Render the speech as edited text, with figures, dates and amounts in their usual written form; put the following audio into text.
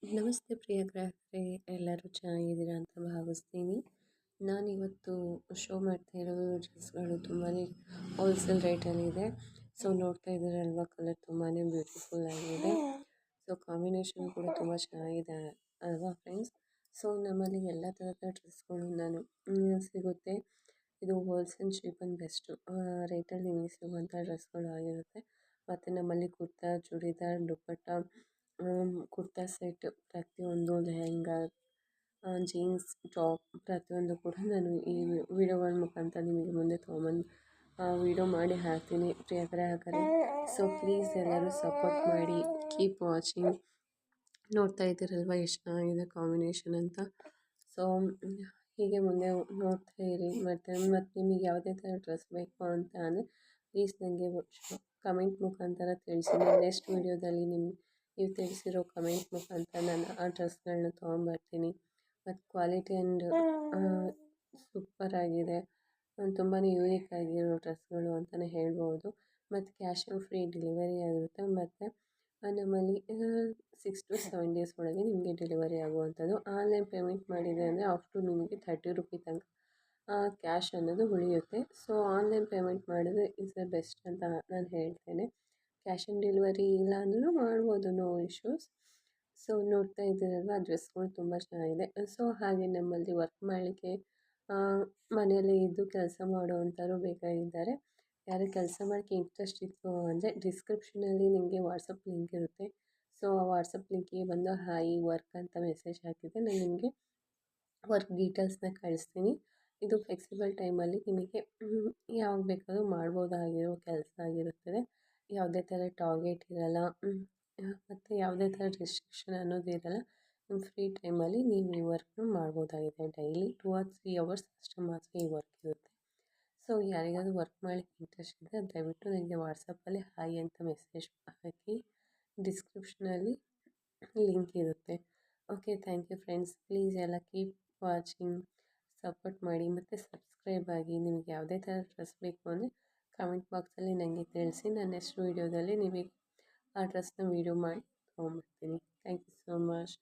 ನಮಸ್ತೆ ಪ್ರಿಯ ಗ್ರಾಹಕರೇ, ಎಲ್ಲರೂ ಚೆನ್ನಾಗಿದ್ದೀರಾ ಅಂತ ಭಾವಿಸ್ತೀನಿ. ನಾನಿವತ್ತು ಶೋ ಮಾಡ್ತಾ ಇರೋ ಡ್ರೆಸ್ಗಳು ತುಂಬಾ ಹೋಲ್ಸೇಲ್ ರೇಟಲ್ಲಿದೆ. ಸೊ ನೋಡ್ತಾ ಇದ್ದೀರಲ್ವ, ಕಲರ್ ತುಂಬಾ ಬ್ಯೂಟಿಫುಲ್ ಆಗಿದೆ. ಸೊ ಕಾಂಬಿನೇಷನ್ ಕೂಡ ತುಂಬ ಚೆನ್ನಾಗಿದೆ ಅಲ್ವಾ ಫ್ರೆಂಡ್ಸ್. ಸೊ ನಮ್ಮಲ್ಲಿ ಎಲ್ಲ ಥರದ ಡ್ರೆಸ್ಗಳು ಸಿಗುತ್ತೆ. ಇದು ಹೋಲ್ಸೇಲ್ ಚೀಪ್ ಆ್ಯಂಡ್ ಬೆಸ್ಟು ರೇಟಲ್ಲಿ ನಿಮಗೆ ಸಿಗುವಂಥ ಡ್ರೆಸ್ಗಳು ಆಗಿರುತ್ತೆ. ಮತ್ತು ನಮ್ಮಲ್ಲಿ ಕುರ್ತಾ, ಚೂಡಿದಾರ್, ದುಪ್ಪಟ್ಟ, ಕುರ್ತಾ ಸೆಟ್, ಪ್ರತಿಯೊಂದು ಲೆಹೆಂಗಾ, ಜೀನ್ಸ್ ಟಾಪ್ ಪ್ರತಿಯೊಂದು ಕೂಡ ನಾನು ಈ ವಿಡಿಯೋಗಳ ಮುಖಾಂತರ ನಿಮಗೆ ಮುಂದೆ ತೊಗೊಂಬಂದು ವಿಡಿಯೋ ಮಾಡಿ ಹಾಕ್ತೀನಿ ಪ್ರಿಯ ಗ್ರಾಹಕರೇ. ಸೊ ಪ್ಲೀಸ್ ಎಲ್ಲರೂ ಸಪೋರ್ಟ್ ಮಾಡಿ, ಕೀಪ್ ವಾಚಿಂಗ್. ನೋಡ್ತಾ ಇದ್ದೀರಲ್ವ ಎಷ್ಟು ಚೆನ್ನಾಗಿದೆ ಕಾಂಬಿನೇಷನ್ ಅಂತ. ಸೊ ಹೀಗೆ ಮುಂದೆ ನೋಡ್ತಾ ಇರಿ. ಮತ್ತು ನಿಮಗೆ ಯಾವುದೇ ಥರ ಡ್ರೆಸ್ ಬೇಕು ಅಂತ ಅಂದರೆ ಪ್ಲೀಸ್ ನನಗೆ ಕಮೆಂಟ್ ಮುಖಾಂತರ ತಿಳಿಸಿ. ನೆಕ್ಸ್ಟ್ ವೀಡಿಯೋದಲ್ಲಿ ನೀವು ತಿಳಿಸಿರೋ ಕಮೆಂಟ್ ಮುಖಾಂತರ ನಾನು ಆ ಡ್ರೆಸ್ಗಳನ್ನ ತೊಗೊಂಬರ್ತೀನಿ. ಮತ್ತು ಕ್ವಾಲಿಟಿ ಆ್ಯಂಡ್ ಸೂಪರಾಗಿದೆ. ತುಂಬಾ ಯೂನಿಕ್ ಆಗಿರೋ ಡ್ರೆಸ್ಗಳು ಅಂತಲೇ ಹೇಳ್ಬೋದು. ಮತ್ತು ಕ್ಯಾಶ್ ಆನ್ ಫ್ರೀ ಡೆಲಿವರಿ ಆಗಿರುತ್ತೆ. ಮತ್ತು ನಮ್ಮಲ್ಲಿ 6 to 7 ಡೇಸ್ ಒಳಗೆ ನಿಮಗೆ ಡೆಲಿವರಿ ಆಗುವಂಥದ್ದು. ಆನ್ಲೈನ್ ಪೇಮೆಂಟ್ ಮಾಡಿದೆ ಅಂದರೆ ಅಪ್ ಟು ನಿಮಗೆ 30 ರುಪಿ ತನಕ ಕ್ಯಾಶ್ ಅನ್ನೋದು ಉಳಿಯುತ್ತೆ. ಸೊ ಆನ್ಲೈನ್ ಪೇಮೆಂಟ್ ಮಾಡಿದ್ರೆ ಇಸ್ ದ ಬೆಸ್ಟ್ ಅಂತ ನಾನು ಹೇಳ್ತೇನೆ. ಕ್ಯಾಶ್ ಆನ್ ಡೆಲಿವರಿ ಇಲ್ಲ ಅಂದ್ರೂ ಮಾಡ್ಬೋದು, ನೋ ಇಶ್ಯೂಸ್. ಸೊ ನೋಡ್ತಾ ಇದ್ದೀರಲ್ವ, ಡ್ರೆಸ್ಗಳು ತುಂಬ ಚೆನ್ನಾಗಿದೆ. ಸೊ ಹಾಗೆ ನಮ್ಮಲ್ಲಿ ವರ್ಕ್ ಮಾಡಲಿಕ್ಕೆ ಮನೆಯಲ್ಲೇ ಇದ್ದು ಕೆಲಸ ಮಾಡುವಂಥವ್ರು ಬೇಕಾಗಿದ್ದಾರೆ. ಯಾರು ಕೆಲಸ ಮಾಡೋಕ್ಕೆ ಇಂಟ್ರೆಸ್ಟ್ ಇತ್ತು ಅಂದರೆ ಡಿಸ್ಕ್ರಿಪ್ಷನಲ್ಲಿ ನಿಮಗೆ ವಾಟ್ಸಪ್ ಲಿಂಕ್ ಇರುತ್ತೆ. ಸೊ ಆ ವಾಟ್ಸಪ್ ಲಿಂಕಿಗೆ ಬಂದು ಹಾಯ್ ವರ್ಕ್ ಅಂತ ಮೆಸೇಜ್ ಹಾಕಿದರೆ ನಾನು ನಿಮಗೆ ವರ್ಕ್ ಡೀಟೇಲ್ಸ್ನ ಕಳಿಸ್ತೀನಿ. ಇದು ಫ್ಲೆಕ್ಸಿಬಲ್ ಟೈಮಲ್ಲಿ ನಿಮಗೆ ಯಾವಾಗ ಬೇಕಾದರೂ ಮಾಡ್ಬೋದಾಗಿರೋ ಕೆಲಸ ಆಗಿರುತ್ತದೆ. ಯಾವುದೇ ಥರ ಟಾರ್ಗೆಟ್ ಇರಲ್ಲ, ಮತ್ತು ಯಾವುದೇ ಥರ ರೆಸ್ಟ್ರಿಕ್ಷನ್ ಅನ್ನೋದು ಇರಲ್ಲ. ನಿಮ್ಮ ಫ್ರೀ ಟೈಮಲ್ಲಿ ನೀವು ಈ ವರ್ಕ್ನ ಮಾಡ್ಬೋದಾಗಿದೆ. ಡೈಲಿ 2 or 3 ಅವರ್ಸ್ ಅಷ್ಟು ಮಾತ್ರ ಈ ವರ್ಕ್ ಇರುತ್ತೆ. ಸೊ ಯಾರಿಗಾದ್ರೂ ವರ್ಕ್ ಮಾಡಲಿಕ್ಕೆ ಇಂಟ್ರೆಸ್ಟ್ ಇದ್ದರೆ ದಯವಿಟ್ಟು ನನಗೆ ವಾಟ್ಸಪ್ಪಲ್ಲಿ ಹಾಯ್ ಅಂತ ಮೆಸೇಜ್ ಹಾಕಿ. ಡಿಸ್ಕ್ರಿಪ್ಷನಲ್ಲಿ ಲಿಂಕ್ ಇರುತ್ತೆ. Okay, thank you friends. Please ಎಲ್ಲ ಕೀಪ್ ವಾಚಿಂಗ್, ಸಪೋರ್ಟ್ ಮಾಡಿ ಮತ್ತು ಸಬ್ಸ್ಕ್ರೈಬ್ ಆಗಿ. ನಿಮಗೆ ಯಾವುದೇ ಥರ ಡ್ರೆಸ್ ಬೇಕು ಅಂದರೆ ಕಮೆಂಟ್ ಬಾಕ್ಸಲ್ಲಿ ನನಗೆ ತಿಳಿಸಿ. ನಾನು ನೆಕ್ಸ್ಟ್ ವೀಡಿಯೋದಲ್ಲಿ ನಿಮಗೆ ಆ ಡ್ರೆಸ್ನ ವೀಡಿಯೋ ಮಾಡಿ ತೊಗೊಂಬರ್ತೀನಿ. Thank you so much.